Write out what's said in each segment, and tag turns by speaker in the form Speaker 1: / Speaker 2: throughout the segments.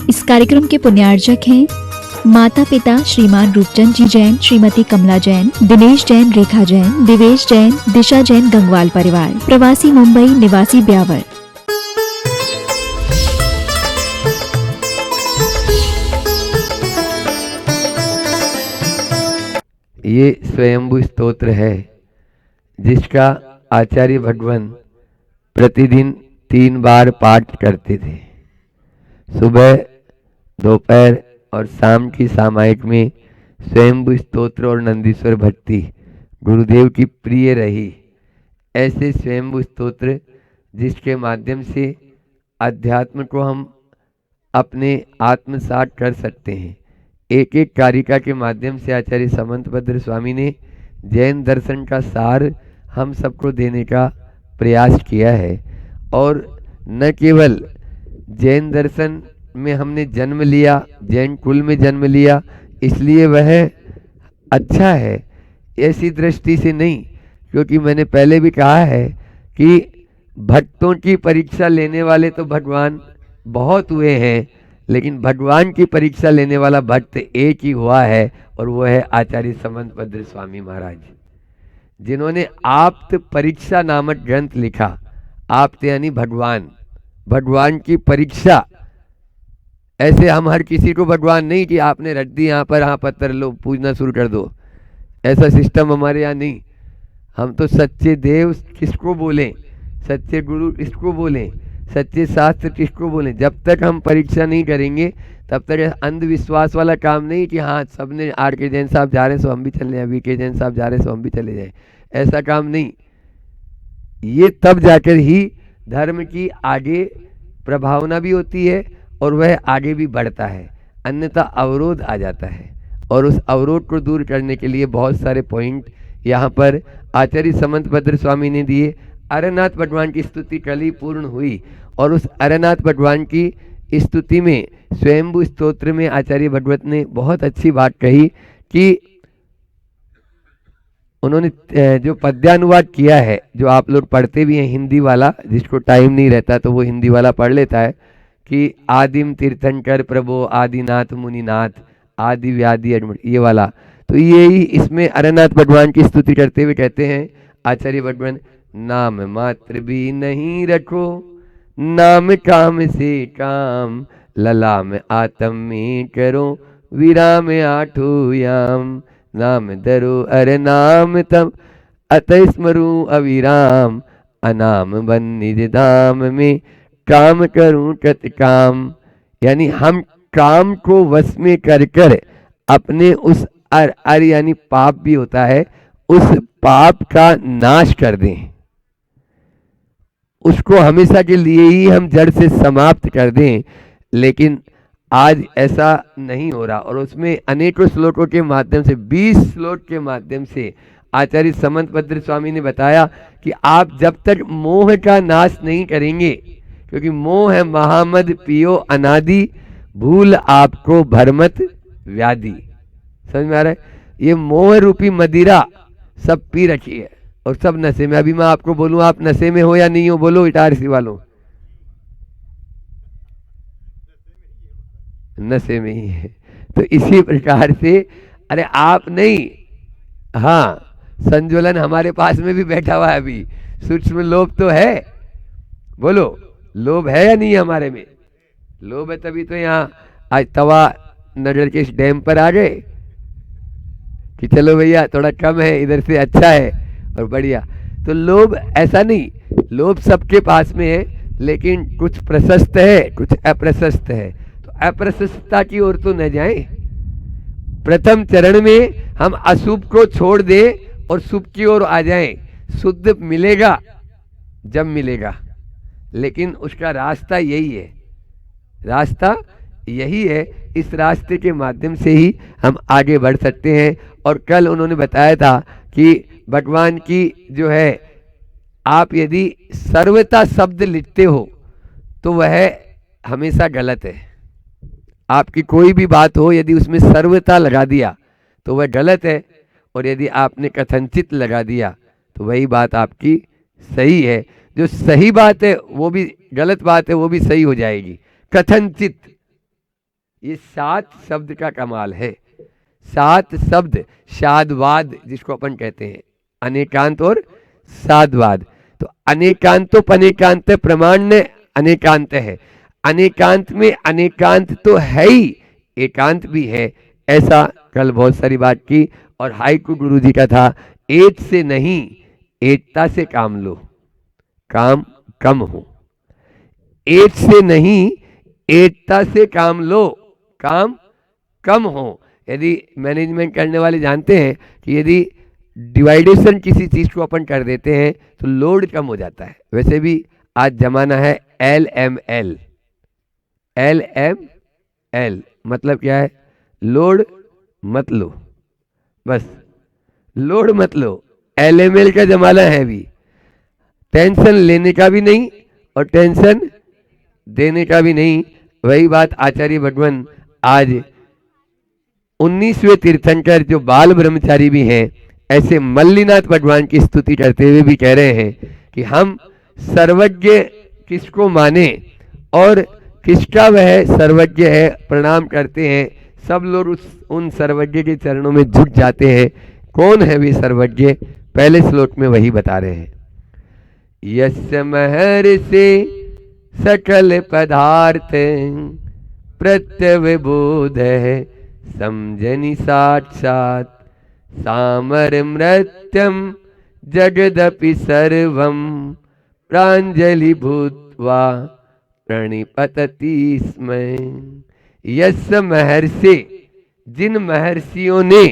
Speaker 1: इस कार्यक्रम के पुण्यार्चक हैं माता पिता श्रीमान रूपचंद जी जैन, श्रीमती कमला जैन, दिनेश जैन, रेखा जैन, दिवेश जैन, दिशा जैन, गंगवाल परिवार, प्रवासी मुंबई, निवासी ब्यावर।
Speaker 2: ये स्वयंभू स्तोत्र है जिसका आचार्य भगवान प्रतिदिन 3 बार पाठ करते थे। सुबह, दोपहर और शाम की सामायिक में स्वयंभू स्तोत्र और नंदीश्वर भक्ति गुरुदेव की प्रिय रही। ऐसे स्वयंभू स्तोत्र जिसके माध्यम से अध्यात्म को हम अपने आत्मसात कर सकते हैं। एक एक कारिका के माध्यम से आचार्य समंतभद्र स्वामी ने जैन दर्शन का सार हम सबको देने का प्रयास किया है। और न केवल जैन दर्शन में हमने जन्म लिया, जैन कुल में जन्म लिया इसलिए वह अच्छा है, ऐसी दृष्टि से नहीं। क्योंकि मैंने पहले भी कहा है कि भक्तों की परीक्षा लेने वाले तो भगवान बहुत हुए हैं, लेकिन भगवान की परीक्षा लेने वाला भक्त एक ही हुआ है और वो है आचार्य समंतभद्र स्वामी महाराज, जिन्होंने आप्त परीक्षा नामक ग्रंथ लिखा। आप्त यानी भगवान, भगवान की परीक्षा। ऐसे हम हर किसी को भगवान नहीं कि आपने रख दी यहाँ पर, हाँ पत्थर लो पूजना शुरू कर दो, ऐसा सिस्टम हमारे यहाँ नहीं। हम तो सच्चे देव किसको बोलें, सच्चे गुरु किसको बोलें, सच्चे शास्त्र किसको बोलें। जब तक हम परीक्षा नहीं करेंगे तब तक अंधविश्वास वाला काम नहीं कि हाँ सबने आर के जैन साहब जा रहे हैं सो हम भी चले जाएं, वी के जैन साहब जा रहे हैं सो हम भी चले जाएं, ऐसा काम नहीं। ये तब जाकर ही धर्म की आगे प्रभावना भी होती है और वह आगे भी बढ़ता है, अन्यथा अवरोध आ जाता है। और उस अवरोध को दूर करने के लिए बहुत सारे पॉइंट यहाँ पर आचार्य समंतभद्र स्वामी ने दिए। अरनाथ भगवान की स्तुति कल ही पूर्ण हुई और उस अरनाथ भगवान की स्तुति में स्वयंभू स्तोत्र में आचार्य भगवत ने बहुत अच्छी बात कही कि उन्होंने जो पद्यानुवाद किया है, जो आप लोग पढ़ते भी हैं हिंदी वाला, जिसको टाइम नहीं रहता तो वो हिंदी वाला पढ़ लेता है कि आदिम तीर्थंकर प्रभो आदिनाथ मुनिनाथ आदि व्याधि अडमट, ये वाला। तो यही इसमें अरनाथ भगवान की स्तुति करते हुए कहते हैं आचार्य भगवान, नाम मात्र भी नहीं रखो, नाम काम से काम, लला में आत्म में करो, विराम आठो याम, नाम धरो अर नाम तम, अत स्मरू अविराम, अनाम बन निज धाम में, काम करूं कत काम। यानी हम काम को वश में कर कर अपने उस अर यानी पाप भी होता है, उस पाप का नाश कर दें, उसको हमेशा के लिए ही हम जड़ से समाप्त कर दें। लेकिन आज ऐसा नहीं हो रहा और उसमें अनेकों श्लोकों के माध्यम से, 20 श्लोक के माध्यम से आचार्य समंतभद्र स्वामी ने बताया कि आप जब तक मोह का नाश नहीं करेंगे, क्योंकि मोह है महामद पियो अनादि, भूल आपको भरमत व्याधि। समझ में आ रहा है? ये मोह रूपी मदिरा सब पी रखी है और सब नशे में। अभी मैं आपको बोलूं आप नशे में हो या नहीं हो, बोलो इटारसी वालों। नशे में ही है। तो इसी प्रकार से अरे आप नहीं, हाँ संजोलन हमारे पास में भी बैठा हुआ है अभी, सूक्ष्म लोभ तो है, बोलो लोभ है या नहीं हमारे में? लोभ है तभी तो यहाँ आज तवा नगर के इस डैम पर आ गए कि चलो भैया थोड़ा कम है इधर से, अच्छा है और बढ़िया। तो लोभ ऐसा नहीं, लोभ सबके पास में है, लेकिन कुछ प्रशस्त है कुछ अप्रशस्त है। तो अप्रशस्तता की ओर तो न जाएं। प्रथम चरण में हम अशुभ को छोड़ दें और शुभ की ओर आ जाएं। शुद्ध मिलेगा जब मिलेगा, लेकिन उसका रास्ता यही है, रास्ता यही है। इस रास्ते के माध्यम से ही हम आगे बढ़ सकते हैं। और कल उन्होंने बताया था कि भगवान की जो है, आप यदि सर्वता शब्द लिखते हो तो वह हमेशा गलत है। आपकी कोई भी बात हो यदि उसमें सर्वता लगा दिया तो वह गलत है, और यदि आपने कथनचित लगा दिया तो वही बात आपकी सही है। जो सही बात है वो भी गलत बात है, वो भी सही हो जाएगी। कथनचित ये 7 शब्द का कमाल है। 7 शब्द, शादवाद जिसको अपन कहते हैं, अनेकांत और साधवाद। तो अनेकांतो पनेकांत प्रमाण ने अनेकांत है, अनेकांत में अनेकांत तो है ही, एकांत भी है। ऐसा कल बहुत सारी बात की। और हाइकू गुरु जी का था, एक से नहीं एकता से काम लो, काम कम हो। एक से नहीं एकता से काम लो, काम कम हो। यदि मैनेजमेंट करने वाले जानते हैं कि यदि डिवाइडेशन किसी चीज को अपन कर देते हैं तो लोड कम हो जाता है। वैसे भी आज जमाना है LML। LML मतलब क्या है? लोड मत लो, बस लोड मत लो। LML का जमाना है भी, टेंशन लेने का भी नहीं और टेंशन देने का भी नहीं। वही बात आचार्य भगवान आज 19वें तीर्थंकर जो बाल ब्रह्मचारी भी हैं, ऐसे मल्लीनाथ भगवान की स्तुति करते हुए भी कह रहे हैं कि हम सर्वज्ञ किसको माने और किसका वह सर्वज्ञ है, प्रणाम करते हैं। सब लोग उन सर्वज्ञ के चरणों में झुक जाते हैं। कौन है वे सर्वज्ञ? पहले श्लोक में वही बता रहे हैं। यस्य महर्षि सकल पदार्थ प्रत्यवबोध है समझनि साक्षात् सामरमृत्यम जगदपि सर्वम प्रांजलि भूत्वा प्रणिपतति स्म। यस महर्षि, जिन महर्षियों ने,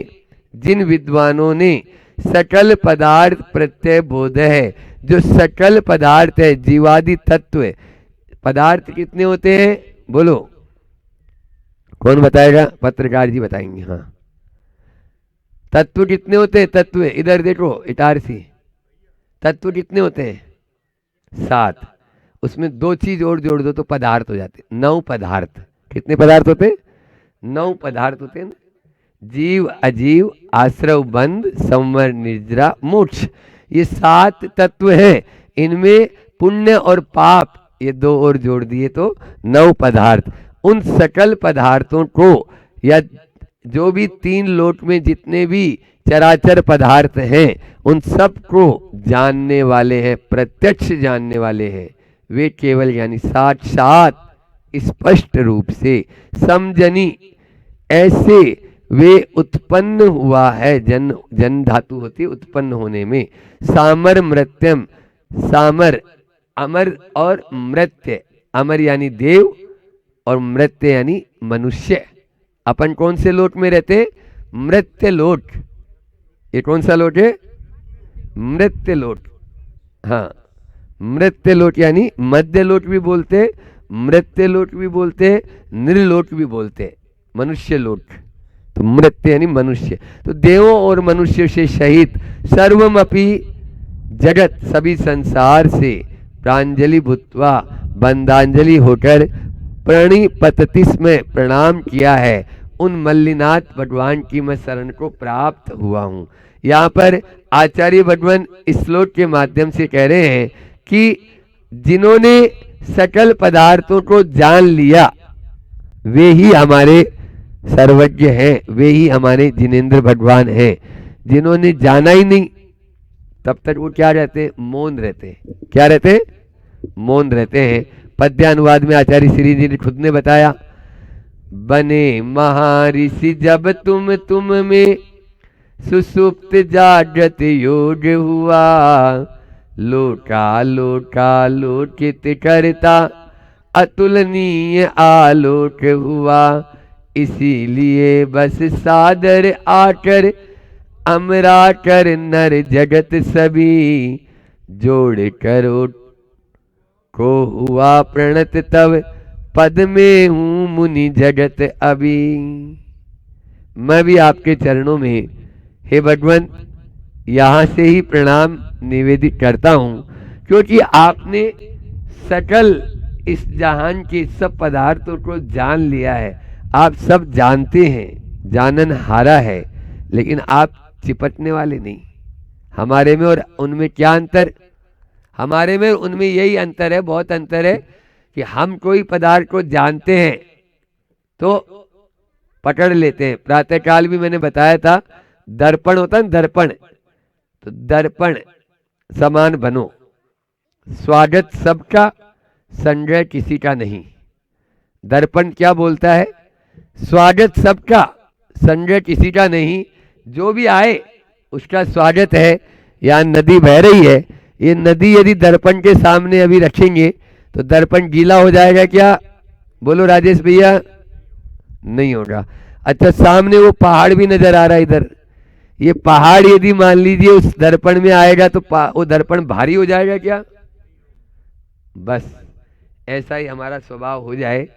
Speaker 2: जिन विद्वानों ने सकल पदार्थ प्रत्यय बोध है, जो सकल पदार्थ है, जीवादि तत्व। पदार्थ कितने होते हैं बोलो? कौन बताएगा? पत्रकार जी बताएंगे। हाँ, तत्व कितने होते हैं? तत्व इधर देखो, इटारसी, तत्व कितने होते हैं? 7। उसमें 2 चीज और जोड़ दो तो पदार्थ हो जाते, 9 पदार्थ। कितने पदार्थ होते? 9 पदार्थ होते हैं। जीव, अजीव, आश्रव, बंध, संवर, निद्रा, मोक्ष, ये 7 तत्व हैं। इनमें पुण्य और पाप ये 2 और जोड़ दिए तो 9 पदार्थ। उन सकल पदार्थों को, या जो भी 3 लोक में जितने भी चराचर पदार्थ हैं, उन सब को जानने वाले हैं, प्रत्यक्ष जानने वाले हैं वे केवल, यानी साक्षात स्पष्ट रूप से। समझनी, ऐसे वे उत्पन्न हुआ है। जन, जन धातु होती है उत्पन्न होने में। सामर मृत्यम, सामर अमर और मृत्य, अमर यानी देव और मृत्य यानी मनुष्य। अपन कौन से लोक में रहते हैं? मृत्य लोक। ये कौन सा लोक है? मृत्य लोक। हाँ, मृत्य लोक यानी मध्य लोक भी बोलते, मृत्य लोक भी बोलते, निर्लोक भी बोलते, मनुष्य लोक। तो मृत्य यानी मनुष्य। तो देवों और मनुष्य से सहित सर्वमपि जगत, सभी संसार से प्रांजलि भूत्वा, बंदांजलि होकर, प्रणिपततिस में प्रणाम किया है। उन मल्लीनाथ भगवान की मैं शरण को प्राप्त हुआ हूँ। यहाँ पर आचार्य भगवान इस श्लोक के माध्यम से कह रहे हैं कि जिन्होंने सकल पदार्थों को जान लिया वे ही हमारे सर्वज्ञ हैं, वे ही हमारे जिनेंद्र भगवान हैं। जिन्होंने जाना ही नहीं, तब तक वो क्या रहते? मौन रहते हैं। क्या रहते? मौन रहते हैं। पद्यानुवाद में आचार्य श्री जी ने खुद ने बताया, बने महर्षि जब तुम में सुसुप्त जागृत योग हुआ, लोकालोकित करता अतुलनीय आलोक हुआ। इसीलिए बस सादर आकर अमरा कर नर जगत सभी, जोड़ करो को हुआ प्रणत तब पद में हूँ मुनि जगत अभी। मैं भी आपके चरणों में हे भगवान यहाँ से ही प्रणाम निवेदित करता हूँ, क्योंकि आपने सकल इस जहान के सब पदार्थों को जान लिया है। आप सब जानते हैं, जानन हारा है, लेकिन आप चिपटने वाले नहीं। हमारे में और उनमें क्या अंतर? हमारे में उनमें यही अंतर है, बहुत अंतर है कि हम कोई पदार्थ को जानते हैं तो पकड़ लेते हैं। प्रातःकाल भी मैंने बताया था, दर्पण होता है दर्पण, तो दर्पण समान बनो। स्वागत सबका, संजय किसी का नहीं। दर्पण क्या बोलता है? स्वागत सबका, संजय किसी का नहीं। जो भी आए उसका स्वागत है। यहाँ नदी बह रही है, ये नदी यदि दर्पण के सामने अभी रखेंगे तो दर्पण गीला हो जाएगा क्या? बोलो राजेश भैया, नहीं होगा। अच्छा, सामने वो पहाड़ भी नजर आ रहा है इधर, ये पहाड़ यदि मान लीजिए उस दर्पण में आएगा तो वो दर्पण भारी हो जाएगा क्या? बस ऐसा ही हमारा स्वभाव हो जाए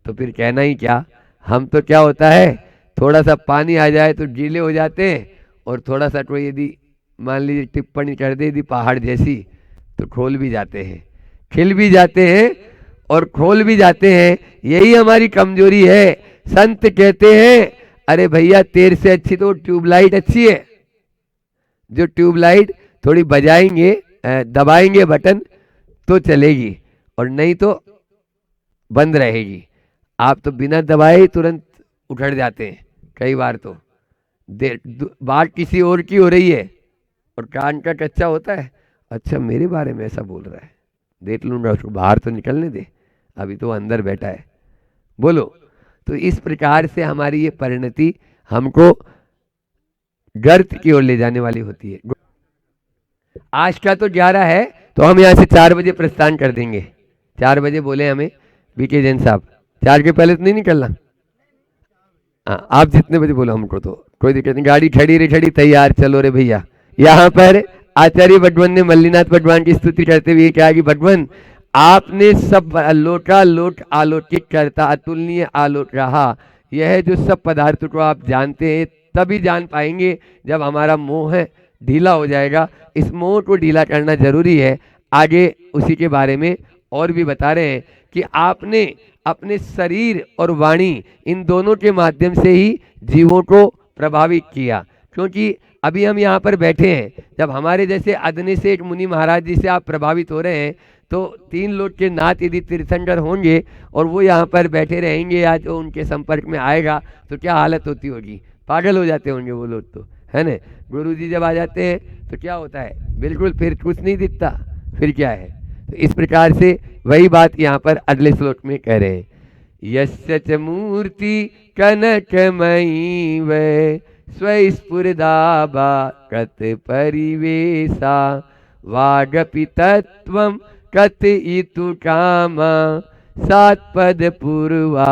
Speaker 2: तो फिर कहना ही क्या। हम तो क्या होता है, थोड़ा सा पानी आ जाए तो गीले हो जाते हैं, और थोड़ा सा कोई यदि मान लीजिए टिप्पणी कर दे यदि पहाड़ जैसी, तो खोल भी जाते हैं, खिल भी जाते हैं और खोल भी जाते हैं। यही हमारी कमजोरी है। संत कहते हैं अरे भैया तेरे से अच्छी तो ट्यूबलाइट अच्छी है। जो ट्यूबलाइट थोड़ी बजाएंगे, दबाएंगे बटन तो चलेगी, और नहीं तो बंद रहेगी। आप तो बिना दबाए ही तुरंत उठड़ जाते हैं। कई बार तो बात किसी और की हो रही है और कान का कच्चा होता है, अच्छा मेरे बारे में ऐसा बोल रहा है, देख लूंगा उसको, बाहर तो निकलने दे, अभी तो अंदर बैठा है। बोलो, तो इस प्रकार से हमारी ये परिणति हमको गर्त की ओर ले जाने वाली होती है। आज का तो 11 है, तो हम यहाँ से 4 बजे प्रस्थान कर देंगे। 4 बजे बोले हमें बीके जैन साहब, 4 के पहले तो नहीं निकलना। आप जितने बजे बोलो हमको तो कोई दिक्कत नहीं। गाड़ी खड़ी रे खड़ी, तैयार, चलो रे भैया। यहाँ पर आचार्य भगवान ने मल्लीनाथ भगवान की स्तुति करते हुए कहा कि भगवान आपने सब लोट आलोकित करता, अतुलनीय आलोक रहा। यह जो सब पदार्थ को आप जानते हैं, तभी जान पाएंगे जब हमारा मोह ढीला हो जाएगा। इस मोह को ढीला करना जरूरी है। आगे उसी के बारे में और भी बता रहे हैं कि आपने अपने शरीर और वाणी इन दोनों के माध्यम से ही जीवों को प्रभावित किया। क्योंकि अभी हम यहाँ पर बैठे हैं, जब हमारे जैसे अदने से एक मुनि महाराज जी से आप प्रभावित हो रहे हैं, तो 3 लोग के नाथ यदि तीर्थंकर होंगे और वो यहाँ पर बैठे रहेंगे या जो उनके संपर्क में आएगा तो क्या हालत होती होगी? पागल हो जाते होंगे वो लोग तो, है ना। गुरु जी जब आ जाते हैं तो क्या होता है, बिल्कुल फिर कुछ नहीं दिखता, फिर क्या है। तो इस प्रकार से वही बात यहाँ पर अगले श्लोक में कह रहे हैं, यस्य च मूर्ति कनकमयी वै स्वस्फुरदाबा कत परिवेशा वागपि तत्वं कथयितु कामा सात्पद पूर्वा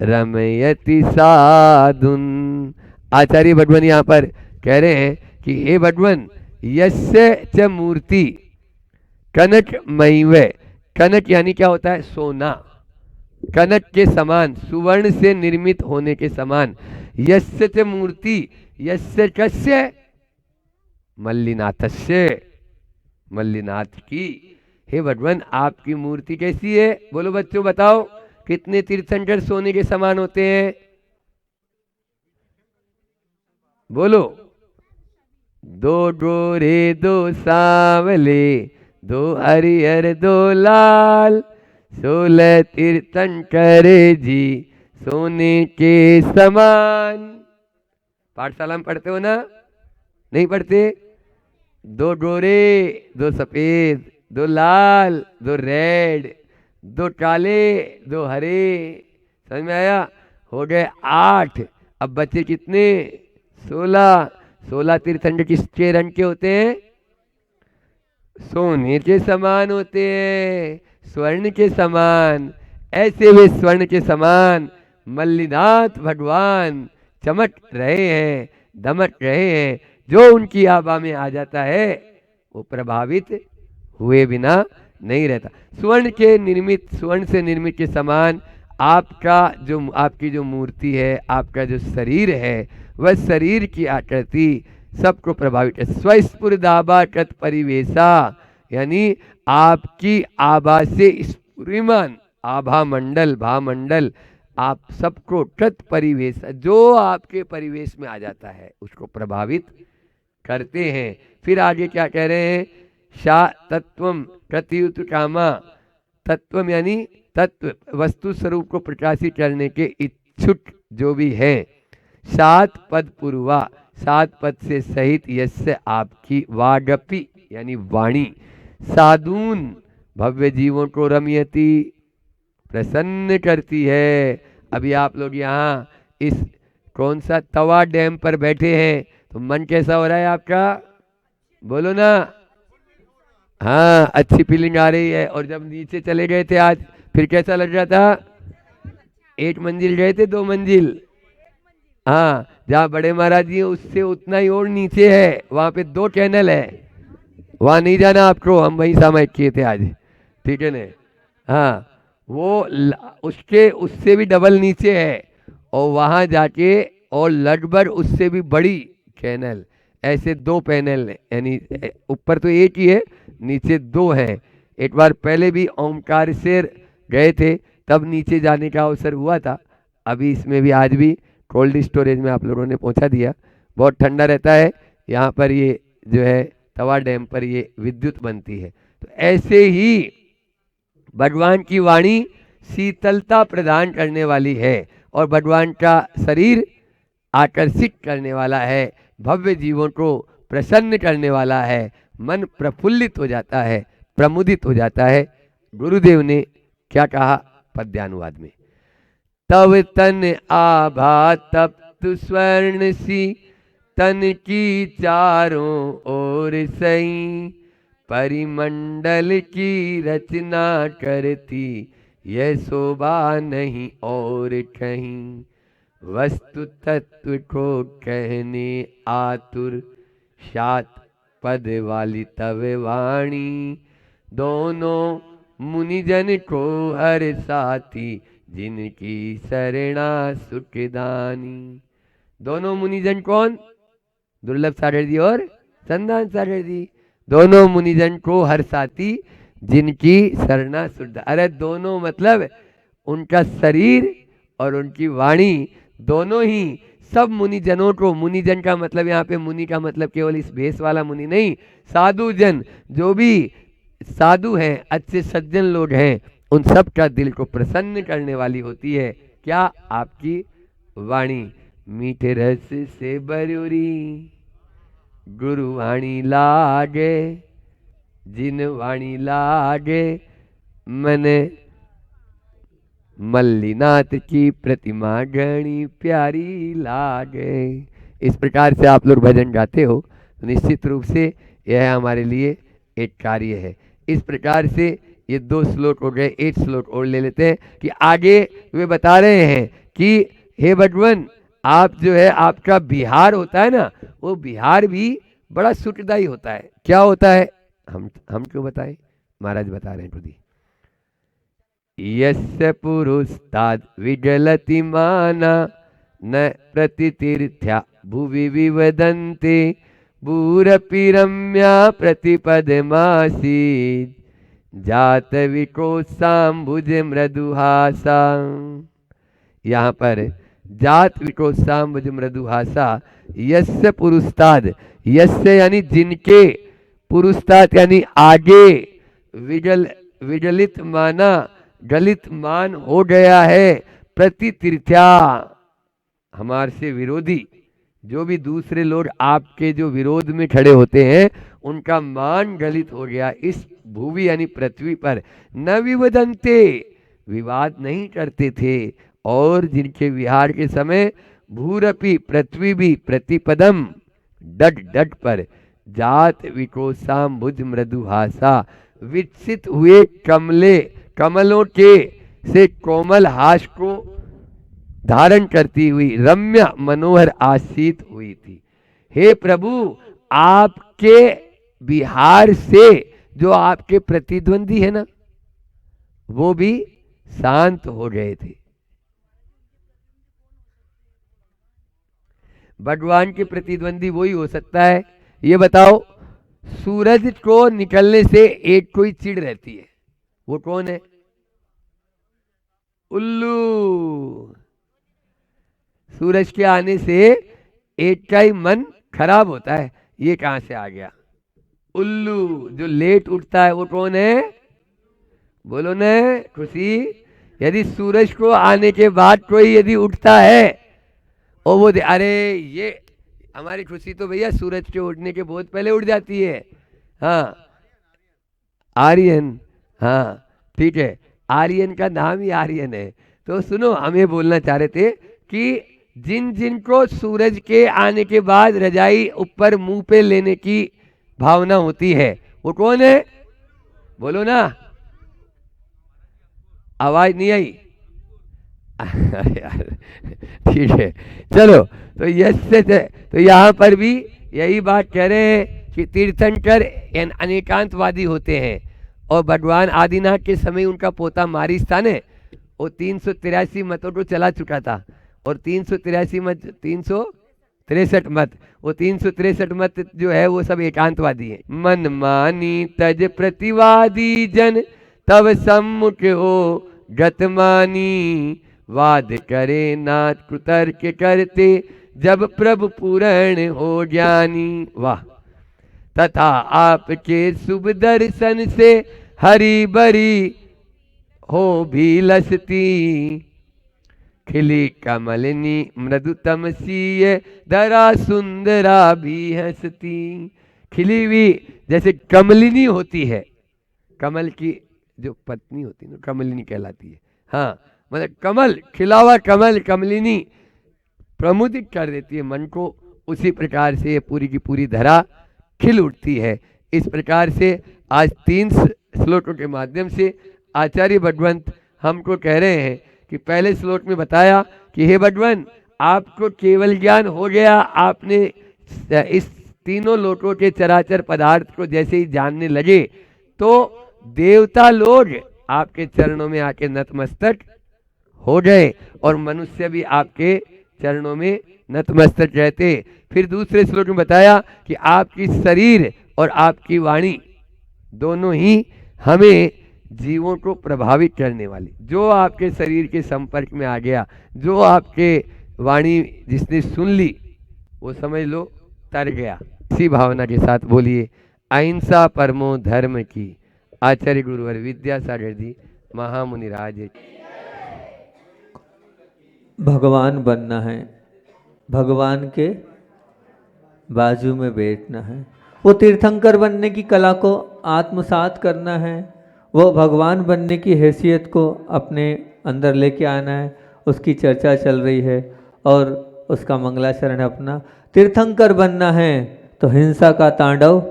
Speaker 2: रमयति साधुन। आचार्य भगवान यहाँ पर कह रहे हैं कि हे भगवान, यस्य च मूर्ति कनकमयी, कनक यानी क्या होता है? सोना, कनक के समान, सुवर्ण से निर्मित होने के समान। यस्य च मूर्ति, यस्य कस्य? मल्लिनाथस्य, मल्लिनाथ की। हे भगवान आपकी मूर्ति कैसी है? बोलो बच्चों बताओ, कितने तीर्थंकर सोने के समान होते हैं? बोलो। 2 गोरे 2 सांवले, 2 हरिहर 2 लाल, 16 तीर्थंकर जी सोने के समान। पाठशाला में पढ़ते हो ना? नहीं पढ़ते? 2 गोरे 2 सफेद, 2 लाल 2 रेड, 2 काले 2 हरे। समझ में आया? हो गए 8। अब बच्चे कितने? 16। 16 तीर्थंकर किसके रंग के होते हैं? सोने के समान होते हैं, स्वर्ण के समान। ऐसे वे स्वर्ण के समान मल्लिनाथ भगवान चमक रहे हैं, दमक रहे हैं। जो उनकी आभा में आ जाता है वो प्रभावित हुए बिना नहीं रहता। स्वर्ण के निर्मित, स्वर्ण से निर्मित के समान आपका जो, आपकी जो मूर्ति है, आपका जो शरीर है, वह शरीर की आकृति सबको प्रभावित है। स्वस्फुरदाबा कृत परिवेशा, यानी आपकी आभा से स्फुरिमान आभा मंडल, भामंडल, आप सबको कृत परिवेश, जो आपके परिवेश में आ जाता है उसको प्रभावित करते हैं। फिर आगे क्या कह रहे हैं? शा तत्वम कृतयुत कामा, तत्वम यानी तत्व, वस्तु स्वरूप को प्रकाशित करने के अच्युत जो भी है, 7 पद पूर्वा, 7 पद से सहित यस्य आपकी वागपि यानी वाणी, साधून भव्य जीवों को रमयति प्रसन्न करती है। अभी आप लोग यहाँ इस कौन सा तवा डैम पर बैठे हैं, तो मन कैसा हो रहा है आपका, बोलो ना। हाँ, अच्छी फीलिंग आ रही है। और जब नीचे चले गए थे आज, फिर कैसा लग रहा था? 1 मंजिल गए थे, 2 मंजिल? हाँ, जहाँ बड़े महाराज जी हैं उससे उतना ही और नीचे है, वहाँ पे 2 चैनल है, वहाँ नहीं जाना आपको, हम वहीं सामायिक किए थे आज, ठीक है ना। हाँ, वो उसके उससे भी डबल नीचे है, और वहाँ जाके और लगभग उससे भी बड़ी चैनल, ऐसे 2 पैनल, यानी ऊपर तो एक ही है, नीचे 2 हैं। एक बार पहले भी ओमकार से गए थे, तब नीचे जाने का अवसर हुआ था। अभी इसमें भी आज भी कोल्ड स्टोरेज में आप लोगों ने पहुंचा दिया, बहुत ठंडा रहता है यहाँ पर। ये जो है तवा डैम पर ये विद्युत बनती है। तो ऐसे ही भगवान की वाणी शीतलता प्रदान करने वाली है, और भगवान का शरीर आकर्षित करने वाला है, भव्य जीवों को प्रसन्न करने वाला है, मन प्रफुल्लित हो जाता है, प्रमुदित हो जाता है। गुरुदेव ने क्या कहा पद्यानुवाद में, तव तन आभा तप्त स्वर्ण सी, तन की चारों ओर सई, परिमंडल की रचना करती, यह शोभा नहीं और कहीं, वस्तु तत्व को कहने आतुर, 7 पद वाली तव वाणी, दोनों मुनिजन को हर साथी, जिनकी शरणा सुखदानी। दोनों मुनिजन कौन? दुर्लभ सागर जी और संदान सागर जी। दोनों मुनिजन को हर साथी, जिनकी शरणा शुद्ध। अरे दोनों मतलब उनका शरीर और उनकी वाणी, दोनों ही सब मुनिजनों को, मुनिजन का मतलब यहाँ पे मुनि का मतलब केवल इस भेष वाला मुनि नहीं, साधु जन, जो भी साधु हैं, अच्छे सज्जन लोग हैं, उन सब का दिल को प्रसन्न करने वाली होती है। क्या? आपकी वाणी। मीठे रस से बरूरी गुरु वाणी लागे, जिन वाणी लागे मने, मल्लीनाथ की प्रतिमा गणी प्यारी लागे। इस प्रकार से आप लोग भजन गाते हो, तो निश्चित रूप से यह हमारे लिए एक कार्य है। इस प्रकार से ये 2 श्लोक हो गए, एक श्लोक और ले लेते हैं कि आगे वे बता रहे हैं कि हे भगवान, आप जो है आपका बिहार होता है ना, वो बिहार भी बड़ा सुखदायी होता है। क्या होता है? हम क्यों बताएं, महाराज बता रहे हैं खुद ही। यस्य पुरुस्ताद विगलति माना, न प्रतितीर्थ्या भुवि विवदन्ते, भूरपि रम्या प्रतिपदमासीत्, जात विकोत्साम्बुज मृदुहासा। यहाँ पर जात विकोत्साम्बुज मृदुहासा, यस्य पुरुस्ताद, यस्य यानी जिनके, पुरुस्ताद यानी आगे, विगलित माना, गलित मान हो गया है, प्रतितीर्थ्या हमारे से विरोधी, जो भी दूसरे लोग आपके जो विरोध में खड़े होते हैं, उनका मान गलित हो गया इस भूवि यानी पृथ्वी पर। न विवदन्ते, विवाद नहीं करते थे, और जिनके विहार के समय भूरपि पृथ्वी भी प्रतिपदम डट डट पर, जात विकोसाम्बुज मृदुहासा, विकसित हुए कमलों के से कोमल हास को धारण करती हुई, रम्य मनोहर आसीत हुई थी। हे प्रभु, आपके बिहार से जो आपके प्रतिद्वंदी है ना, वो भी शांत हो गए थे। भगवान के प्रतिद्वंदी वही हो सकता है, ये बताओ। सूरज को निकलने से एक कोई चिढ़ रहती है, वो कौन है? उल्लू। सूरज के आने से एक का ही मन खराब होता है, ये कहां से आ गया? उल्लू। जो लेट उठता है वो कौन है? बोलो न खुशी। यदि सूरज को आने के बाद कोई यदि उठता है और वो अरे ये हमारी खुशी तो भैया सूरज के उठने के बहुत पहले उठ जाती है। हाँ आर्यन, हाँ ठीक है, आर्यन का नाम ही आर्यन है। तो सुनो, हम ये बोलना चाह रहे थे कि जिन जिन को सूरज के आने के बाद रजाई ऊपर मुंह पे लेने की भावना होती है वो कौन है? बोलो ना, आवाज नहीं आई। अरे यार ठीक है चलो। तो यश से तो यहाँ पर भी यही बात कह रहे हैं कि तीर्थंकर अनेकांतवादी होते हैं और भगवान आदिनाथ के समय उनका पोता मारीस था ने, वो 383 मतों को चला चुका था और 383 मत 363 मत, वो 363 मत जो है वो सब एकांतवादी है। मन मानी तज प्रतिवादी जन तब सम्मुख हो गतमानी, वाद करे नाथ कुतर्क करते जब प्रभु पूर्ण हो ज्ञानी। वाह। तथा आपके शुभ दर्शन से हरी भरी हो भी लसती, खिली कमलिनी मृदुतम सीय दरा सुंदरा भी हंसती। खिली हुई जैसे कमलिनी होती है, कमल की जो पत्नी होती है ना कमलिनी कहलाती है। हाँ मतलब कमल, खिला हुआ कमल, कमलिनी प्रमुदित कर देती है मन को, उसी प्रकार से ये पूरी की पूरी धरा खिल उठती है। इस प्रकार से आज 3 श्लोकों के माध्यम से आचार्य भगवंत हमको कह रहे हैं कि पहले श्लोक में बताया कि हे भगवान आपको केवल ज्ञान हो गया, आपने इस तीनों लोकों के चराचर पदार्थ को जैसे ही जानने लगे तो देवता लोग आपके चरणों में आके नतमस्तक हो गए और मनुष्य भी आपके चरणों में नतमस्तक रहते। फिर दूसरे श्लोक में बताया कि आपकी शरीर और आपकी वाणी दोनों ही हमें जीवों को प्रभावित करने वाली, जो आपके शरीर के संपर्क में आ गया, जो आपके वाणी जिसने सुन ली वो समझ लो तर गया। इसी भावना के साथ बोलिए अहिंसा परमो धर्म की। आचार्य गुरुवर विद्यासागर जी महामुनि राज।
Speaker 3: भगवान बनना है, भगवान के बाजू में बैठना है, वो तीर्थंकर बनने की कला को आत्मसात करना है, वो भगवान बनने की हैसियत को अपने अंदर लेके आना है। उसकी चर्चा चल रही है और उसका मंगलाचरण अपना। तीर्थंकर बनना है तो हिंसा का तांडव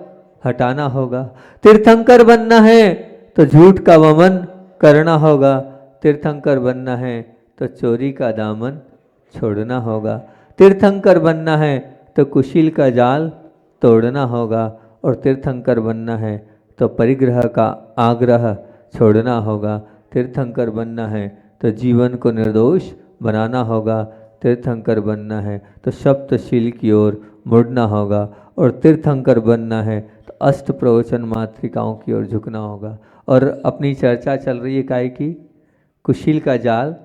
Speaker 3: हटाना होगा, तीर्थंकर बनना है तो झूठ का वमन करना होगा, तीर्थंकर बनना है तो चोरी का दामन छोड़ना होगा, तीर्थंकर बनना है तो कुशील का जाल तोड़ना होगा और तीर्थंकर बनना है तो परिग्रह का आग्रह छोड़ना होगा, तीर्थंकर बनना है तो जीवन को निर्दोष बनाना होगा, तीर्थंकर बनना है तो सप्तशील की ओर मुड़ना होगा और तीर्थंकर बनना है तो अष्ट प्रवचन मातृकाओं की ओर झुकना होगा। और अपनी चर्चा चल रही है काय की कुशील का जाल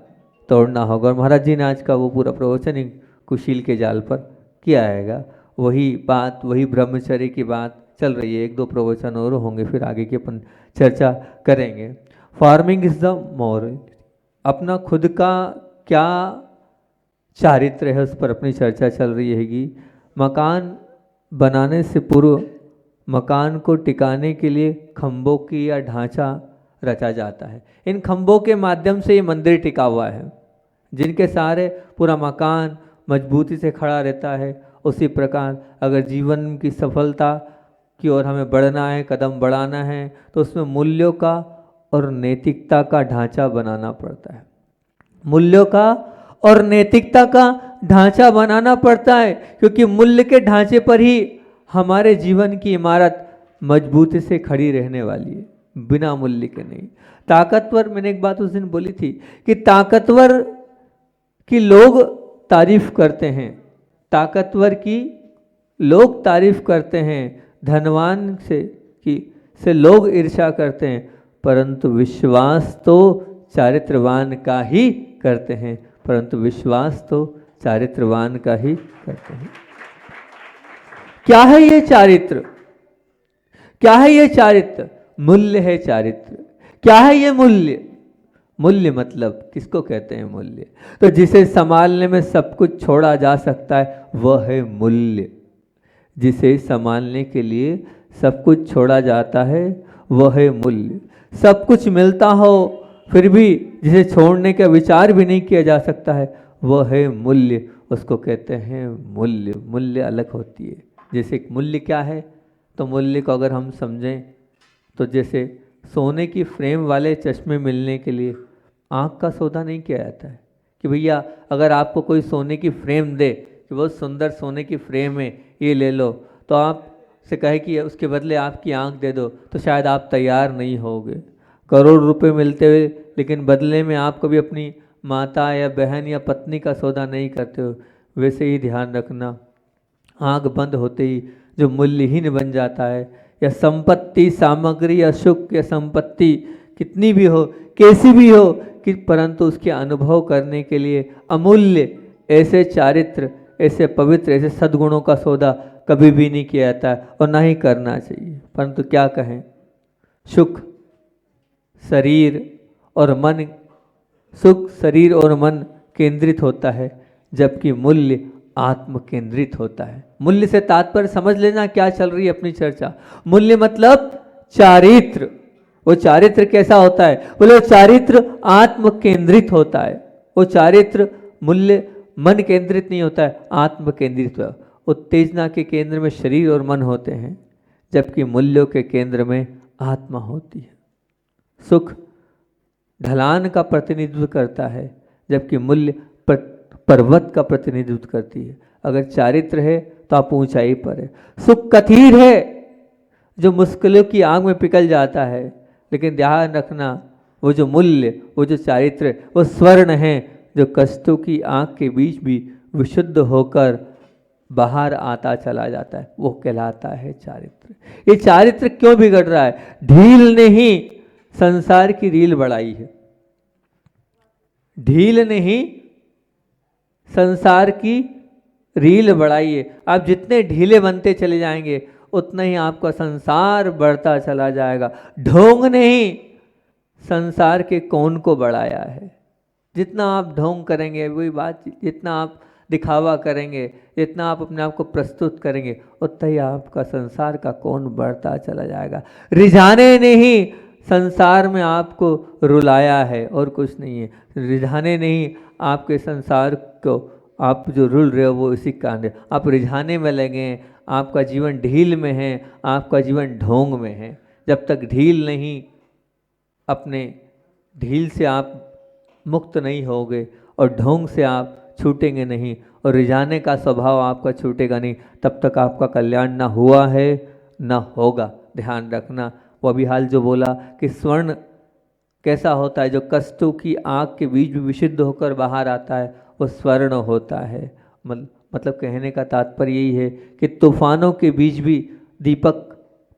Speaker 3: तोड़ना होगा और महाराज जी ने आज का वो पूरा प्रवचन ही कुशील के जाल पर किया आएगा। वही बात, वही ब्रह्मचर्य की बात चल रही है। 1-2 प्रवचन और होंगे फिर आगे की अपन चर्चा करेंगे। फार्मिंग इज द मोर, अपना खुद का क्या चारित्र है उस पर अपनी चर्चा चल रही हैगी। मकान बनाने से पूर्व मकान को टिकाने के लिए खंभों की या ढांचा रचा जाता है। इन खंभों के माध्यम से ये मंदिर टिका हुआ है, जिनके सहारे पूरा मकान मजबूती से खड़ा रहता है। उसी प्रकार अगर जीवन की सफलता की ओर हमें बढ़ना है, कदम बढ़ाना है, तो उसमें मूल्यों का और नैतिकता का ढांचा बनाना पड़ता है। मूल्यों का और नैतिकता का ढांचा बनाना पड़ता है, क्योंकि मूल्य के ढांचे पर ही हमारे जीवन की इमारत मजबूती से खड़ी रहने वाली है, बिना मूल्य के नहीं। ताकतवर, मैंने एक बात उस दिन बोली थी कि ताकतवर की लोग तारीफ करते हैं, ताकतवर की लोग तारीफ करते हैं, धनवान से लोग ईर्ष्या करते हैं, परंतु विश्वास तो चारित्रवान का ही करते हैं, परंतु विश्वास तो चारित्रवान का ही करते हैं। क्या है ये चारित्र? क्या है ये चारित्र? मूल्य है चारित्र। क्या है ये मूल्य? मूल्य मतलब किसको कहते हैं मूल्य? तो जिसे संभालने में सब कुछ छोड़ा जा सकता है वह है मूल्य। जिसे संभालने के लिए सब कुछ छोड़ा जाता है वह है मूल्य। सब कुछ मिलता हो फिर भी जिसे छोड़ने का विचार भी नहीं किया जा सकता है वह है मूल्य, उसको कहते हैं मूल्य। मूल्य अलग होती है। जैसे मूल्य क्या है, तो मूल्य को अगर हम समझें तो जैसे सोने की फ्रेम वाले चश्मे मिलने के लिए आँख का सौदा नहीं किया जाता है कि भैया अगर आपको कोई सोने की फ्रेम दे कि बहुत सुंदर सोने की फ्रेम है ये ले लो, तो आप से कहे कि उसके बदले आपकी आँख दे दो, तो शायद आप तैयार नहीं होगे। करोड़ रुपए मिलते हुए लेकिन बदले में आप कभी अपनी माता या बहन या पत्नी का सौदा नहीं करते हो। वैसे ही ध्यान रखना, आँख बंद होते ही जो मूल्यहीन बन जाता है, या संपत्ति सामग्री या सुख या संपत्ति कितनी भी हो कैसी भी हो कि परंतु उसके अनुभव करने के लिए अमूल्य ऐसे चारित्र ऐसे पवित्र ऐसे सद्गुणों का सौदा कभी भी नहीं किया जाता है और ना ही करना चाहिए। परंतु क्या कहें, सुख शरीर और मन, सुख शरीर और मन केंद्रित होता है जबकि मूल्य आत्म केंद्रित होता है। मूल्य से तात्पर्य समझ लेना क्या चल रही है अपनी चर्चा। मूल्य मतलब चारित्र। वो चारित्र कैसा होता है, बोले चारित्र आत्म केंद्रित होता है। वो चारित्र मूल्य मन केंद्रित नहीं होता है, आत्म केंद्रित होता है। उत्तेजना के केंद्र में शरीर और मन होते हैं जबकि मूल्यों के केंद्र में आत्मा होती है। सुख ढलान का प्रतिनिधित्व करता है जबकि मूल्य पर्वत का प्रतिनिधित्व करती है। अगर चारित्र है तो आप ऊंचाई पर है। सुख कथीर है जो मुश्किलों की आग में पिघल जाता है, लेकिन ध्यान रखना वो जो मूल्य वो जो चारित्र वो स्वर्ण है जो कष्टों की आग के बीच भी विशुद्ध होकर बाहर आता चला जाता है, वो कहलाता है चारित्र। ये चारित्र क्यों बिगड़ रहा है? ढील ने ही संसार की रील बढ़ाई है। ढील ने ही संसार की रील बढ़ाई है। आप जितने ढीले बनते चले जाएंगे उतना ही आपका संसार बढ़ता चला जाएगा। ढोंग ने ही संसार के कोण को बढ़ाया है। जितना आप ढोंग करेंगे, वही बात, जितना आप दिखावा करेंगे, जितना आप अपने आप को प्रस्तुत करेंगे उतना ही आपका संसार का कोण बढ़ता चला जाएगा। रिझाने ने ही संसार में आपको रुलाया है और कुछ नहीं है। रिझाने ने ही आपके संसार को आप जो रुल रहे हो वो इसी कारण है। आप रिझाने में लगे हैं, आपका जीवन ढील में है, आपका जीवन ढोंग में है। जब तक ढील नहीं, अपने ढील से आप मुक्त नहीं होगे और ढोंग से आप छूटेंगे नहीं और रिझाने का स्वभाव आपका छूटेगा नहीं, तब तक आपका कल्याण ना हुआ है ना होगा। ध्यान रखना, वो अभी हाल जो बोला कि स्वर्ण कैसा होता है, जो कष्टों की आग के बीच भी विशुद्ध होकर बाहर आता है, वो स्वर्ण होता है। मतलब कहने का तात्पर्य यही है कि तूफानों के बीच भी दीपक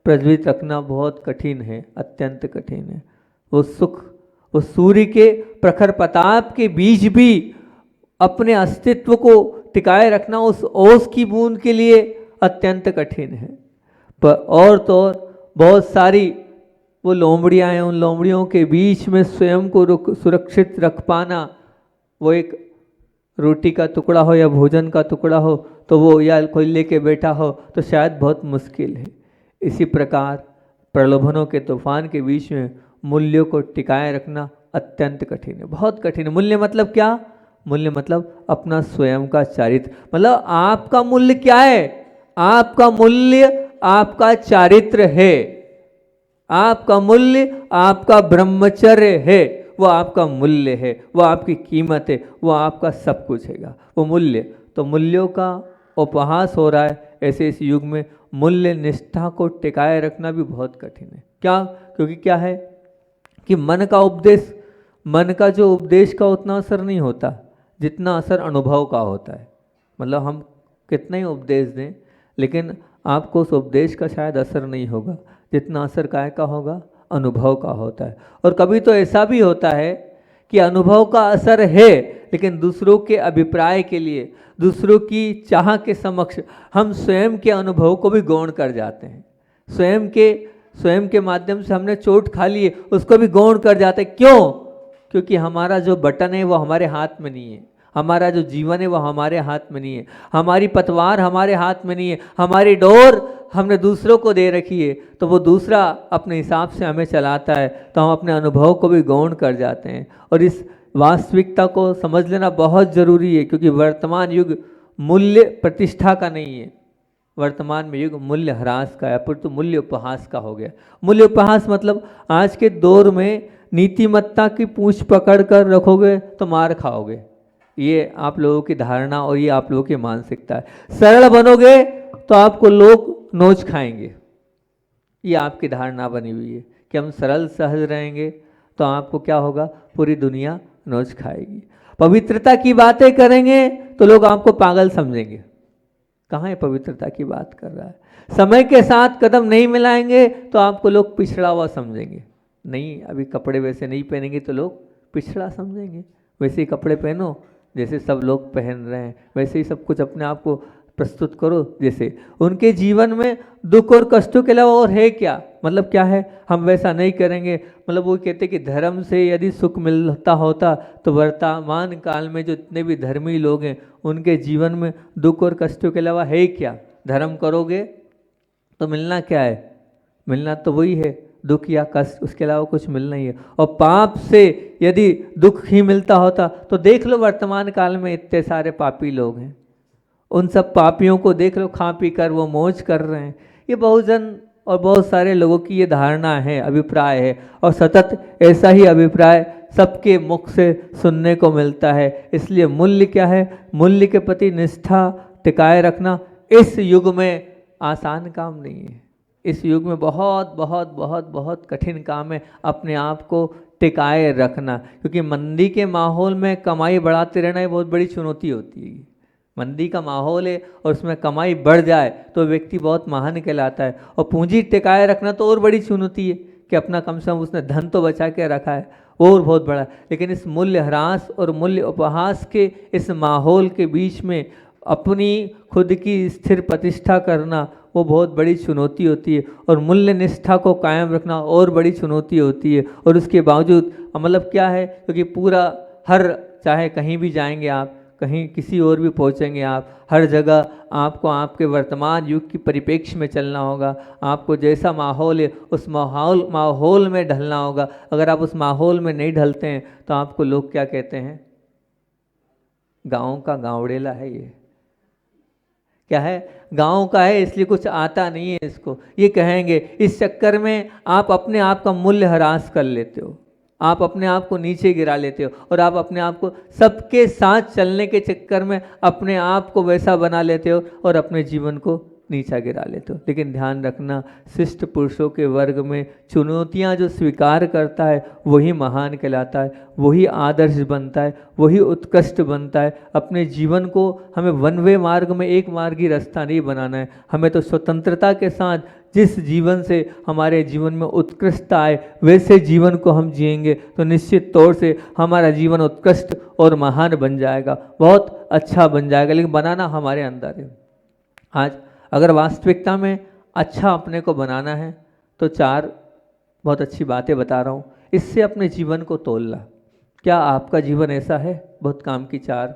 Speaker 3: प्रज्वलित रखना बहुत कठिन है, अत्यंत कठिन है। वो सुख, वो सूर्य के प्रखर प्रताप के बीच भी अपने अस्तित्व को टिकाए रखना उस ओस की बूंद के लिए अत्यंत कठिन है। पर और तो और बहुत सारी वो लोमड़ियाँ हैं, उन लोमड़ियों के बीच में स्वयं को सुरक्षित रख पाना, वो एक रोटी का टुकड़ा हो या भोजन का टुकड़ा हो तो वो या कोई लेके बैठा हो तो शायद बहुत मुश्किल है। इसी प्रकार प्रलोभनों के तूफान के बीच में मूल्यों को टिकाए रखना अत्यंत कठिन है, बहुत कठिन है। मूल्य मतलब क्या? मूल्य मतलब अपना स्वयं का चारित्र। मतलब आपका मूल्य क्या है? आपका मूल्य आपका चारित्र है। आपका मूल्य आपका ब्रह्मचर्य है, वो आपका मूल्य है, वो आपकी कीमत है, वो आपका सब कुछ है। वो मूल्य, तो मूल्यों का उपहास हो रहा है ऐसे इस युग में। मूल्य निष्ठा को टिकाए रखना भी बहुत कठिन है। क्या? क्योंकि क्या है कि मन का उपदेश, मन का जो उपदेश का उतना असर नहीं होता जितना असर अनुभव का होता है। मतलब हम कितना ही उपदेश दें लेकिन आपको उस उपदेश का शायद असर नहीं होगा जितना असर काय का होगा, अनुभव का होता है। और कभी तो ऐसा भी होता है कि अनुभव का असर है लेकिन दूसरों के अभिप्राय के लिए, दूसरों की चाह के समक्ष हम स्वयं के अनुभव को भी गौण कर जाते हैं। स्वयं के माध्यम से हमने चोट खा ली है उसको भी गौण कर जाते हैं। क्यों? क्योंकि हमारा जो बटन है वो हमारे हाथ में नहीं है, हमारा जो जीवन है वो हमारे हाथ में नहीं है, हमारी पतवार हमारे हाथ में नहीं है, हमारी डोर हमने दूसरों को दे रखी है। तो वो दूसरा अपने हिसाब से हमें चलाता है, तो हम अपने अनुभव को भी गौण कर जाते हैं। और इस वास्तविकता को समझ लेना बहुत ज़रूरी है, क्योंकि वर्तमान युग मूल्य प्रतिष्ठा का नहीं है, वर्तमान में युग मूल्य ह्रास का है, अपितु मूल्य उपहास का हो गया। मूल्य उपहास मतलब आज के दौर में नीतिमत्ता की पूंछ पकड़ कर रखोगे तो मार खाओगे, ये आप लोगों की धारणा और ये आप लोगों की मानसिकता है। सरल बनोगे तो आपको लोग नोच खाएंगे, ये आपकी धारणा बनी हुई है कि हम सरल सहज रहेंगे तो आपको क्या होगा, पूरी दुनिया नोच खाएगी। पवित्रता की बातें करेंगे तो लोग आपको पागल समझेंगे, कहाँ है पवित्रता की बात कर रहा है। समय के साथ कदम नहीं मिलाएंगे तो आपको लोग पिछड़ा हुआ समझेंगे, नहीं अभी कपड़े वैसे नहीं पहनेंगे तो लोग पिछड़ा समझेंगे, वैसे ही कपड़े पहनो जैसे सब लोग पहन रहे हैं, वैसे ही सब कुछ अपने आप को प्रस्तुत करो जैसे। उनके जीवन में दुख और कष्टों के अलावा और है क्या, मतलब क्या है, हम वैसा नहीं करेंगे। मतलब वो कहते कि धर्म से यदि सुख मिलता होता तो वर्तमान काल में जो इतने भी धर्मी लोग हैं उनके जीवन में दुख और कष्टों के अलावा है क्या। धर्म करोगे तो मिलना क्या है, मिलना तो वही है दुख या कष्ट, उसके अलावा कुछ मिलना ही है। और पाप से यदि दुख ही मिलता होता तो देख लो वर्तमान काल में इतने सारे पापी लोग हैं, उन सब पापियों को देख लो, खा पी कर वो मौज कर रहे हैं। ये बहुजन और बहुत सारे लोगों की ये धारणा है, अभिप्राय है, और सतत ऐसा ही अभिप्राय सबके मुख से सुनने को मिलता है। इसलिए मूल्य क्या है, मूल्य के प्रति निष्ठा टिकाए रखना इस युग में आसान काम नहीं है, इस युग में बहुत बहुत बहुत बहुत कठिन काम है अपने आप को टिकाए रखना। क्योंकि मंदी के माहौल में कमाई बढ़ाते रहना ये बहुत बड़ी चुनौती होती है। मंदी का माहौल है और उसमें कमाई बढ़ जाए तो व्यक्ति बहुत महान कहलाता है, और पूंजी टिकाए रखना तो और बड़ी चुनौती है कि अपना कम से कम उसने धन तो बचा के रखा है, वो और बहुत बड़ा है। लेकिन इस मूल्य ह्रास और मूल्य उपहास के इस माहौल के बीच में अपनी खुद की स्थिर प्रतिष्ठा करना वो बहुत बड़ी चुनौती होती है, और मूल्य निष्ठा को कायम रखना और बड़ी चुनौती होती है। और उसके बावजूद मतलब क्या है, क्योंकि पूरा हर चाहे कहीं भी जाएंगे आप, कहीं किसी और भी पहुंचेंगे आप, हर जगह आपको आपके वर्तमान युग की परिप्रेक्ष्य में चलना होगा। आपको जैसा माहौल है उस माहौल में ढलना होगा। अगर आप उस माहौल में नहीं ढलते हैं तो आपको लोग क्या कहते हैं, गाँव का गाँवड़ेला है, ये क्या है, गांव का है इसलिए कुछ आता नहीं है इसको, ये कहेंगे। इस चक्कर में आप अपने आप का मूल्य ह्रास कर लेते हो, आप अपने आप को नीचे गिरा लेते हो, और आप अपने आप को सबके साथ चलने के चक्कर में अपने आप को वैसा बना लेते हो और अपने जीवन को नीचा गिरा लेते हो। लेकिन ध्यान रखना, शिष्ट पुरुषों के वर्ग में चुनौतियां जो स्वीकार करता है वही महान कहलाता है, वही आदर्श बनता है, वही उत्कृष्ट बनता है। अपने जीवन को हमें वन वे मार्ग में एक मार्गी रास्ता नहीं बनाना है, हमें तो स्वतंत्रता के साथ जिस जीवन से हमारे जीवन में उत्कृष्टता आए वैसे जीवन को हम जिएंगे तो निश्चित तौर से हमारा जीवन उत्कृष्ट और महान बन जाएगा, बहुत अच्छा बन जाएगा। लेकिन बनाना हमारे अंदर है। आज अगर वास्तविकता में अच्छा अपने को बनाना है तो 4 बहुत अच्छी बातें बता रहा हूँ, इससे अपने जीवन को तोलना। क्या आपका जीवन ऐसा है? बहुत काम की 4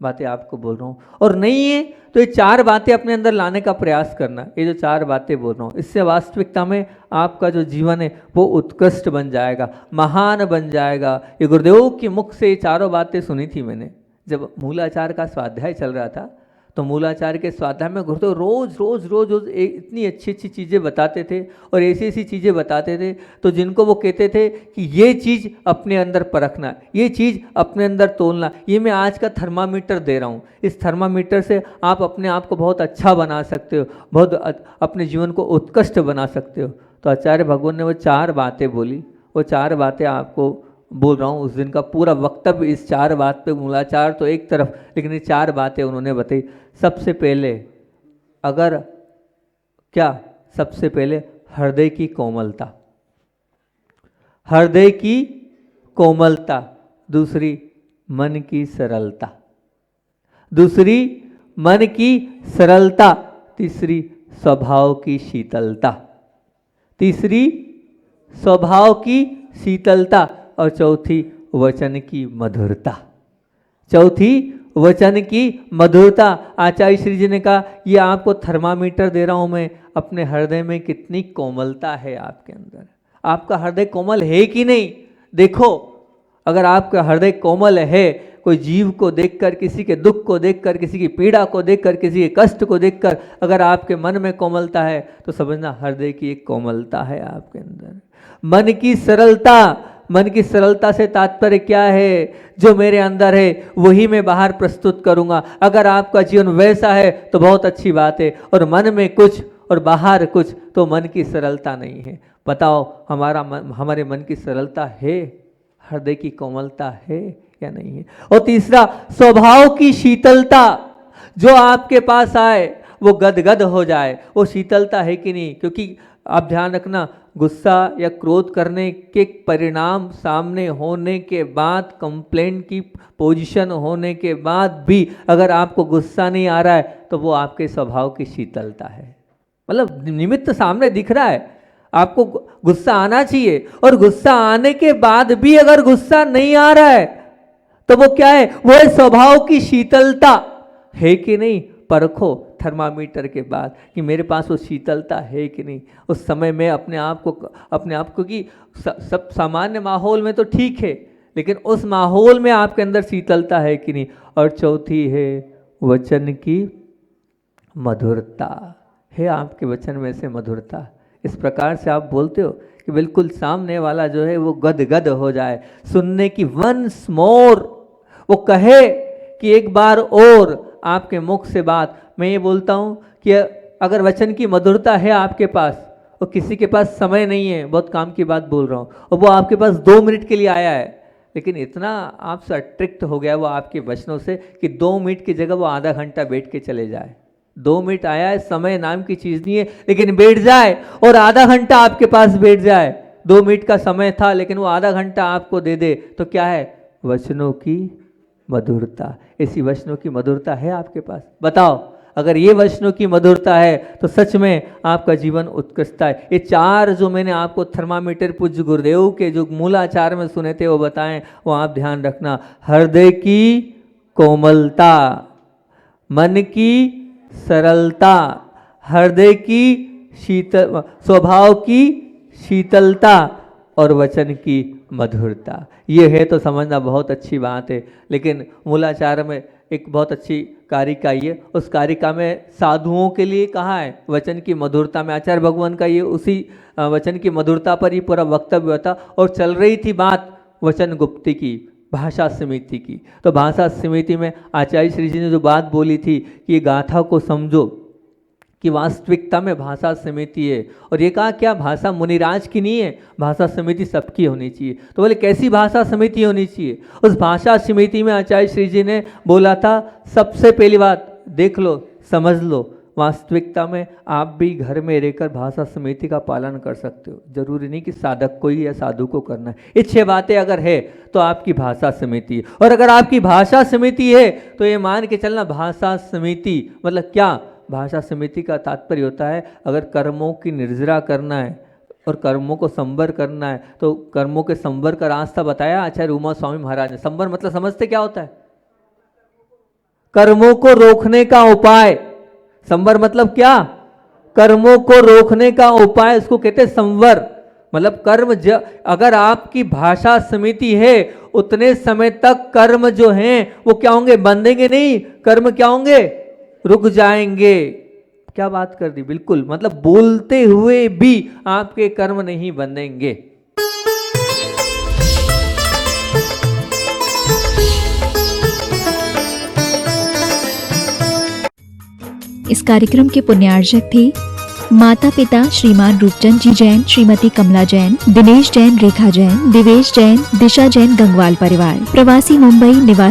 Speaker 3: बातें आपको बोल रहा हूँ, और नहीं है तो ये 4 बातें अपने अंदर लाने का प्रयास करना। ये जो 4 बातें बोल रहा हूँ इससे वास्तविकता में आपका जो जीवन है वो उत्कृष्ट बन जाएगा, महान बन जाएगा। ये गुरुदेव के मुख से ये 4 बातें सुनी थी मैंने जब मूलाचार का स्वाध्याय चल रहा था। तो मूलाचार के स्वाध्याय में गुरुदेव रोज रोज रोज रोज इतनी अच्छी अच्छी चीज़ें बताते थे और ऐसी ऐसी चीज़ें बताते थे तो जिनको वो कहते थे कि ये चीज़ अपने अंदर परखना, ये चीज़ अपने अंदर तोलना। ये मैं आज का थर्मामीटर दे रहा हूँ, इस थर्मामीटर से आप अपने आप को बहुत अच्छा बना सकते हो, बहुत अपने जीवन को उत्कृष्ट बना सकते हो। तो आचार्य भगवान ने वो 4 बातें बोली, वो 4 बातें आपको बोल रहा हूँ। उस दिन का पूरा वक्तव्य इस 4 बात पे, मूलाचार तो एक तरफ, लेकिन ये 4 बातें उन्होंने बताई। सबसे पहले अगर क्या, सबसे पहले हृदय की कोमलता, हृदय की कोमलता। दूसरी मन की सरलता, दूसरी मन की सरलता। तीसरी स्वभाव की शीतलता, तीसरी स्वभाव की शीतलता। और चौथी वचन की मधुरता। चौथी वचन की मधुरता। आचार्य श्री जी ने कहा ये आपको थर्मामीटर दे रहा हूं मैं, अपने हृदय में कितनी कोमलता है आपके अंदर। आपका हृदय कोमल है कि नहीं? देखो, अगर आपका हृदय कोमल है, कोई जीव को देखकर, किसी के दुख को देखकर, किसी की पीड़ा को देखकर, किसी के कष्ट को देखकर अगर आपके मन में कोमलता है तो समझना हृदय की एक कोमलता है आपके अंदर। मन की सरलता। मन की सरलता से तात्पर्य क्या है? जो मेरे अंदर है वही मैं बाहर प्रस्तुत करूंगा। अगर आपका जीवन वैसा है तो बहुत अच्छी बात है, और मन में कुछ और बाहर कुछ तो मन की सरलता नहीं है। बताओ हमारे मन की सरलता है, हृदय की कोमलता है या नहीं है? और तीसरा, स्वभाव की शीतलता। जो आपके पास आए वो गदगद हो जाए, वो शीतलता है कि नहीं? क्योंकि आप ध्यान रखना, गुस्सा या क्रोध करने के परिणाम सामने होने के बाद, कंप्लेंट की पोजीशन होने के बाद भी अगर आपको गुस्सा नहीं आ रहा है तो वो आपके स्वभाव की शीतलता है। मतलब निमित्त सामने दिख रहा है, आपको गुस्सा आना चाहिए, और गुस्सा आने के बाद भी अगर गुस्सा नहीं आ रहा है तो वो क्या है? वो है स्वभाव की शीतलता है कि नहीं? परखो थर्मामीटर के बाद कि मेरे पास वो शीतलता है कि नहीं। उस समय में अपने आप को कि सब सामान्य माहौल में तो ठीक है, लेकिन उस माहौल में आपके अंदर शीतलता है कि नहीं। और चौथी है वचन की मधुरता। है आपके वचन में से मधुरता? इस प्रकार से आप बोलते हो कि बिल्कुल सामने वाला जो है वो गदगद हो जाए, सुनने की, वंस मोर, वो कहे कि एक बार और आपके मुख से बात। मैं ये बोलता हूँ कि अगर वचन की मधुरता है आपके पास, और किसी के पास समय नहीं है, बहुत काम की बात बोल रहा हूँ, और वो आपके पास 2 मिनट के लिए आया है, लेकिन इतना आपसे अट्रैक्ट हो गया वो आपके वचनों से कि 2 मिनट की जगह वो आधा घंटा बैठ के चले जाए। 2 मिनट आया है, समय नाम की चीज़ नहीं है, लेकिन बैठ जाए और आधा घंटा आपके पास बैठ जाए। 2 मिनट का समय था लेकिन वो आधा घंटा आपको दे दे, तो क्या है? वचनों की मधुरता। ऐसी वचनों की मधुरता है आपके पास? बताओ, अगर ये वचनों की मधुरता है तो सच में आपका जीवन उत्कृष्टता है। ये 4 जो मैंने आपको थर्मामीटर पूज्य गुरुदेव के जो मूलाचार में सुने थे वो बताएं, वो आप ध्यान रखना। हृदय की कोमलता, मन की सरलता, हृदय की शीतल, स्वभाव की शीतलता और वचन की मधुरता। ये है तो समझना बहुत अच्छी बात है। लेकिन मूलाचार में एक बहुत अच्छी कारिका, ये उस कारिका में साधुओं के लिए कहा है वचन की मधुरता में। आचार्य भगवान का ये उसी वचन की मधुरता पर ही पूरा वक्तव्य था। और चल रही थी बात वचन गुप्ती की, भाषा समिति की। तो भाषा समिति में आचार्य श्री जी ने जो बात बोली थी कि गाथा को समझो कि वास्तविकता में भाषा समिति है, और ये कहा क्या भाषा मुनिराज की नहीं है, भाषा समिति सबकी होनी चाहिए। तो बोले कैसी भाषा समिति होनी चाहिए? उस भाषा समिति में आचार्य श्री जी ने बोला था, सबसे पहली बात देख लो, समझ लो, वास्तविकता में आप भी घर में रहकर भाषा समिति का पालन कर सकते हो। जरूरी नहीं कि साधक को ही या साधु को करना है। ये 6 बातें अगर है तो आपकी भाषा समिति है। और अगर आपकी भाषा समिति है तो ये मान के चलना, भाषा समिति मतलब क्या? भाषा समिति का तात्पर्य होता है अगर कर्मों की निर्जरा करना है और कर्मों को संवर करना है तो कर्मों के संवर का रास्ता बताया आचार्य उमा स्वामी महाराज ने। संवर मतलब समझते क्या होता है? कर्मों को रोकने का उपाय। संवर मतलब क्या? कर्मों को रोकने का उपाय, उसको कहते हैं संवर। मतलब कर्म अगर आपकी भाषा समिति है उतने समय तक कर्म जो हैं वो क्या होंगे? बंधेंगे नहीं। कर्म क्या होंगे? रुक जाएंगे। क्या बात कर दी? बिल्कुल, मतलब बोलते हुए भी आपके कर्म नहीं बंधेंगे।
Speaker 1: इस कार्यक्रम के पुण्यार्चक थे माता पिता श्रीमान रूपचंद जी जैन, श्रीमती कमला जैन, दिनेश जैन, रेखा जैन, दिवेश जैन, दिशा जैन, गंगवाल परिवार, प्रवासी मुंबई निवासी